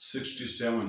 67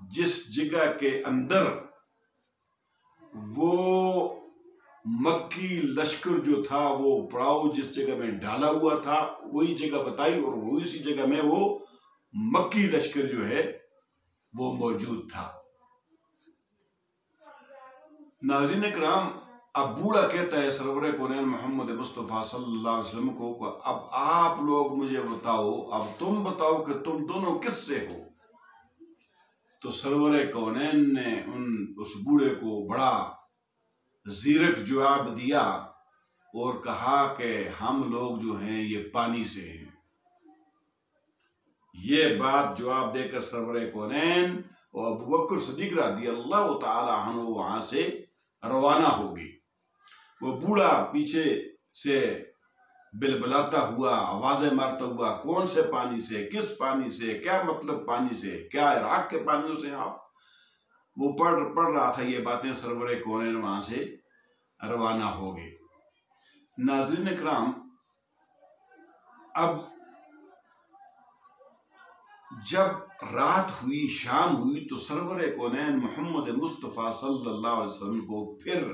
جس جگہ کے اندر وہ مکی لشکر جو تھا وہ پڑاؤ جس جگہ میں ڈالا ہوا تھا وہی جگہ بتائی، اور وہ اسی جگہ میں وہ مکی لشکر جو ہے وہ موجود تھا۔ ناظرین کرام، اب بوڑھا کہتا ہے سرور کونین محمد مصطفیٰ صلی اللہ علیہ وسلم کو کہ اب آپ لوگ مجھے بتاؤ، اب تم بتاؤ کہ تم دونوں کس سے ہو؟ تو سرور کونین نے اس بوڑھے کو بڑا زیرک جواب دیا اور کہا کہ ہم لوگ جو ہیں یہ پانی سے ہیں۔ یہ بات جواب دے کر سرور کونین اور ابوبکر صدیق رضی اللہ تعالی عنہ وہاں سے روانہ ہو گئی۔ وہ بوڑھا پیچھے سے بلبلاتا ہوا، آوازیں مارتا ہوا، کون سے پانی سے، کس پانی سے، کیا مطلب پانی سے، کیا عراق کے پانیوں سے آپ؟ وہ پڑھ رہا تھا یہ باتیں، سرور کونین وہاں سے روانہ ہو گئے۔ ناظرین کرام، اب جب رات ہوئی، شام ہوئی، تو سرور کونین محمد مصطفیٰ صلی اللہ علیہ وسلم کو پھر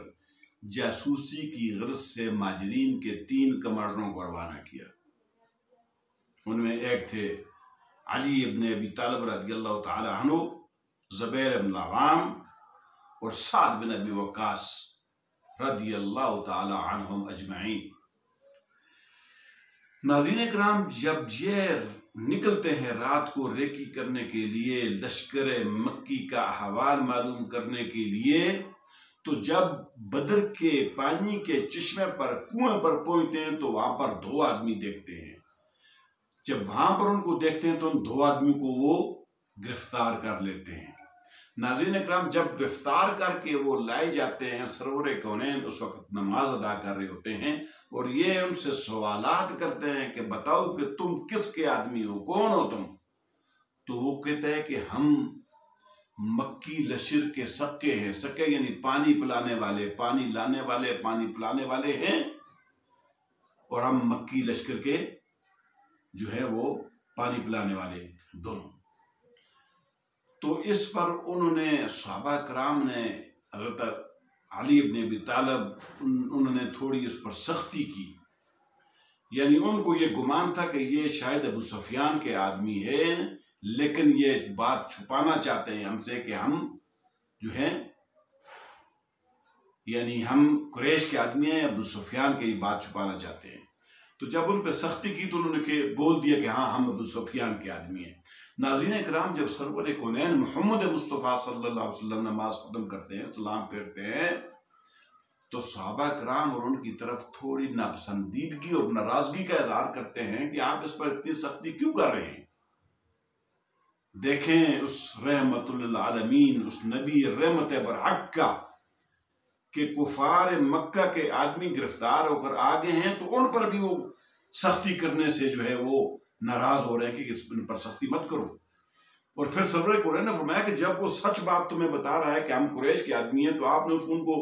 جاسوسی کی غرض سے ماجرین کے 3 کمانڈروں کو روانہ کیا۔ ان میں ایک تھے علی ابن ابی طالب رضی اللہ تعالی عنہ، زبیر ابن العوام اور سعد بن ابی وقاص رضی اللہ تعالی عنہم اجمعین۔ ناظرین کرام، جب یہ نکلتے ہیں رات کو ریکی کرنے کے لیے، لشکر مکی کا احوال معلوم کرنے کے لیے، تو جب بدر کے پانی کے چشمے پر، کنویں پر پہنچتے ہیں تو وہاں پر 2 آدمی دیکھتے ہیں۔ جب وہاں پر ان کو دیکھتے ہیں تو ان 2 آدمیوں کو وہ گرفتار کر لیتے ہیں۔ ناظرین اکرام، جب گرفتار کر کے وہ لائے جاتے ہیں، سرور کونین اس وقت نماز ادا کر رہے ہوتے ہیں اور یہ ان سے سوالات کرتے ہیں کہ بتاؤ کہ تم کس کے آدمی ہو، کون ہو تم؟ تو وہ کہتے ہیں کہ ہم مکی لشکر کے سکے ہیں۔ سکے یعنی پانی پلانے والے، پانی لانے والے، پانی پلانے والے ہیں، اور ہم مکی لشکر کے جو ہے وہ پانی پلانے والے دونوں۔ تو اس پر انہوں نے، صحابہ کرام نے، حضرت علی ابن ابی طالب، انہوں نے تھوڑی اس پر سختی کی، یعنی ان کو یہ گمان تھا کہ یہ شاید ابو سفیان کے آدمی ہے، لیکن یہ بات چھپانا چاہتے ہیں ہم سے کہ ہم جو ہیں یعنی ہم قریش کے آدمی ہیں، ابو سفیان کے یہ بات چھپانا چاہتے ہیں۔ تو جب ان پہ سختی کی تو انہوں نے بول دیا کہ ہاں ہم ابو سفیان کے آدمی ہیں۔ ناظرین اکرام، جب سرور کونین محمد مصطفیٰ صلی اللہ علیہ وسلم نماز ختم کرتے ہیں، سلام پھیرتے ہیں، تو صحابہ کرام اور ان کی طرف تھوڑی ناپسندیدگی اور ناراضگی کا اظہار کرتے ہیں کہ آپ اس پر اتنی سختی کیوں کر رہے ہیں؟ دیکھیں اس رحمت للعالمین، اس نبی رحمت برحق کا، کہ کفار مکہ کے آدمی گرفتار ہو کر آگے ہیں تو ان پر بھی وہ سختی کرنے سے جو ہے وہ ناراض ہو رہے ہیں کہ اس پر سختی مت کرو۔ اور پھر سرور کونین نے فرمایا کہ جب وہ سچ بات تمہیں بتا رہا ہے کہ ہم قریش کے آدمی ہیں، تو آپ نے ان کو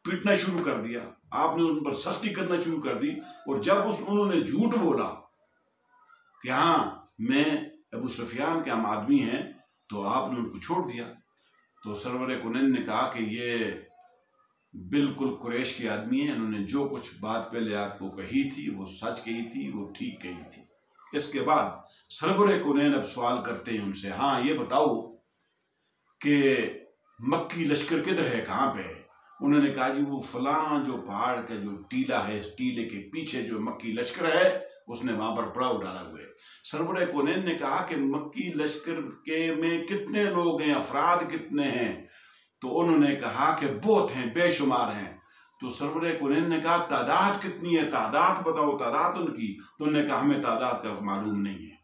پیٹنا شروع کر دیا، آپ نے ان پر سختی کرنا شروع کر دی، اور جب انہوں نے جھوٹ بولا کہ ہاں میں ابو سفیان کے ہم آدمی ہیں، تو آپ نے ان کو چھوڑ دیا۔ تو سرور کونین نے کہا کہ یہ بالکل قریش کے آدمی ہیں، انہوں نے جو کچھ بات پہلے آپ کو کہی تھی وہ سچ کہی تھی، وہ ٹھیک کہی تھی۔ اس کے بعد سرور کونین اب سوال کرتے ہیں ان سے، ہاں یہ بتاؤ کہ مکی لشکر کدھر ہے، کہاں پہ ہے؟ انہوں نے کہا جی وہ فلاں جو پہاڑ کا جو ٹیلا ہے، اس ٹیلے کے پیچھے جو مکی لشکر ہے، اس نے وہاں پر پڑاؤ ڈالا ہوا ہے۔ سرور کونین نے کہا کہ مکی لشکر کے میں کتنے لوگ ہیں، افراد کتنے ہیں؟ تو انہوں نے کہا کہ بہت ہیں، بے شمار ہیں۔ تو سرور کونین نے کہا تعداد کتنی ہے، تعداد بتاؤ، تعداد ان کی۔ تو انہوں نے کہا ہمیں تعداد کا معلوم نہیں ہے۔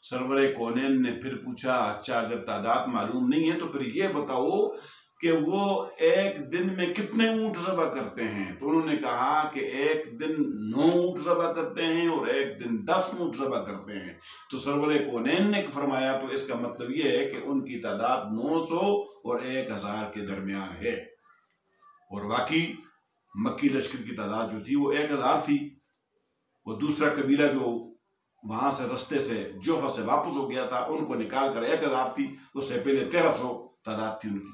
سرور کونین نے پھر پوچھا اچھا اگر تعداد معلوم نہیں ہے تو پھر یہ بتاؤ کہ وہ ایک دن میں کتنے اونٹ ذبح کرتے ہیں؟ تو انہوں نے کہا کہ ایک دن 9 اونٹ ذبح کرتے ہیں اور ایک دن 10 اونٹ ذبح کرتے ہیں۔ تو سرور کونین نے فرمایا تو اس کا مطلب یہ ہے کہ ان کی تعداد 900 اور 1000 کے درمیان ہے۔ اور واقعی مکی لشکر کی تعداد جو تھی وہ 1000 تھی۔ وہ دوسرا قبیلہ جو وہاں سے رستے سے جوفہ سے واپس ہو گیا تھا، ان کو نکال کر 1000 تھی، اس سے پہلے 1300 تعداد تھی ان کی۔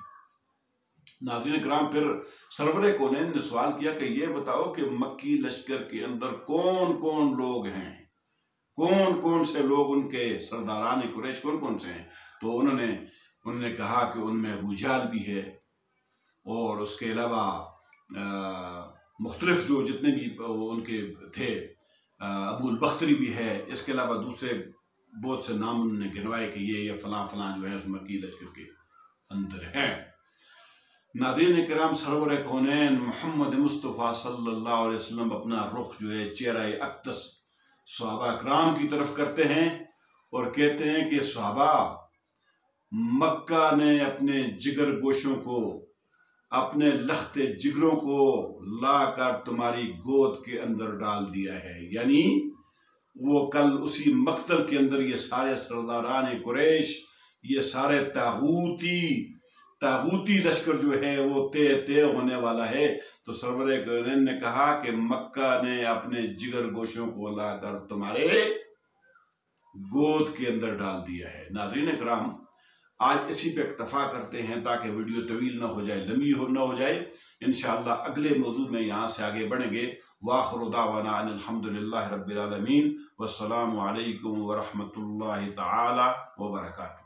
ناظرین کرام، پھر سرور کونین نے سوال کیا کہ یہ بتاؤ کہ مکی لشکر کے اندر کون کون لوگ ہیں، کون کون سے لوگ ان کے سرداران قریش کون کون سے ہیں؟ تو انہوں نے کہا کہ ان میں ابو جہل بھی ہے، اور اس کے علاوہ مختلف جو جتنے بھی ان کے تھے، ابو البختری بھی ہے، اس کے علاوہ دوسرے بہت سے نام انہوں نے گنوائے کہ یہ فلاں فلاں جو ہیں اس مکی لشکر کے اندر ہیں۔ ناظرین کرام، سرور کونین محمد مصطفیٰ صلی اللہ علیہ وسلم اپنا رخ جو ہے چہرہ اقدس صحابہ کرام کی طرف کرتے ہیں اور کہتے ہیں کہ صحابہ، مکہ نے اپنے جگر گوشوں کو، اپنے لخت جگروں کو لا کر تمہاری گود کے اندر ڈال دیا ہے۔ یعنی وہ کل اسی مقتل کے اندر یہ سارے سرداران قریش، یہ سارے تاغوتی لشکر جو ہے وہ تے ہونے والا ہے۔ تو سرور کونین نے کہا کہ مکہ نے اپنے جگر گوشوں کو لا کر تمہارے گود کے اندر ڈال دیا ہے۔ ناظرین کرام، آج اسی پہ اکتفا کرتے ہیں تاکہ ویڈیو طویل نہ ہو جائے، لمبی نہ ہو جائے۔ انشاءاللہ اگلے موضوع میں یہاں سے آگے بڑھیں گے۔ وآخر دعوانا ان الحمدللہ رب العالمین، والسلام علیکم ورحمۃ اللہ تعالی وبرکاتہ۔